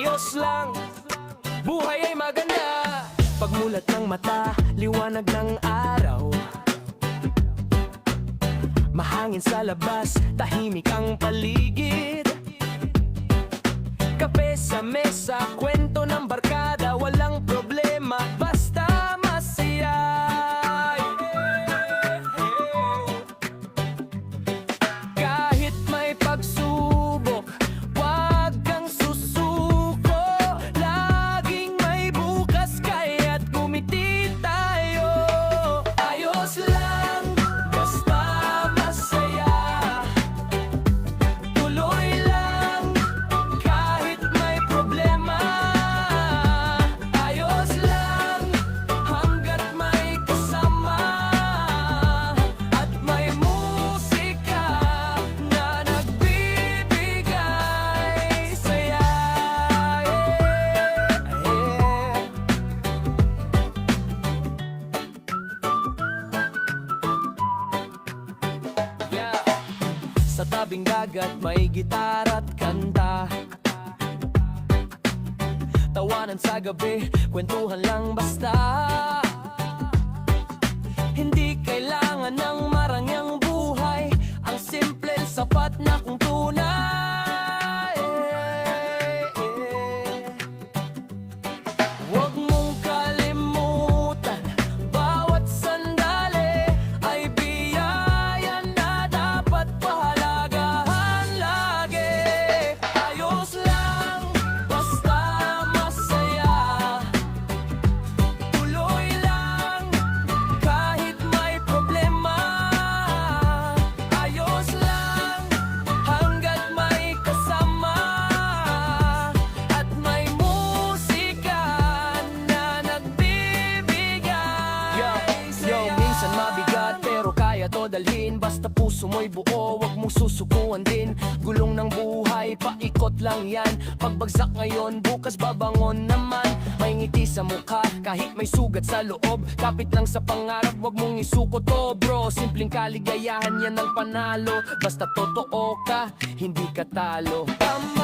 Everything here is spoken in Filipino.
ayos lang, buhay ay maganda. Pagmulat ng mata, liwanag ng araw, mahangin sa labas, tahimik ang paligid. Kape sa mesa, kwento ng barkada, walang problema, basta masaya. Kahit may pagsubok, wag kang susuko. Laging may bukas, kaya't gumiti tayo. Ayos lang, basta masaya. Tuloy lang, kahit may problema. Ayos lang, hanggat may kasama. At may musika na nagbibigay saya. Yeah. Sa tabing dagat may gitara at kanta, tawanan sa gabi, kwentuhan lang basta. Hindi kailangan ng marangyang buhay, ang simple sapat na kung tunay. Huwag mong kalimutan, bawat sandali ay biyaya na dapat pahalagahan lagi. Ayos lang, basta masaya. Tuloy lang, kahit may problema. Ayos lang, hanggat may kasama. At may musika na nagbibigay saya. Minsan mabigat pero kaya to dalhin, basta puso mo'y buo, wag mong susukuan din. Gulong ng buhay, paikot lang yan. Pagbagsak ngayon, bukas babangon naman. May ngiti sa mukha, kahit may sugat sa loob. Kapit lang sa pangarap, wag mong isuko to bro. Simpleng kaligayahan, yan ang panalo. Basta totoo ka, hindi ka talo. Tama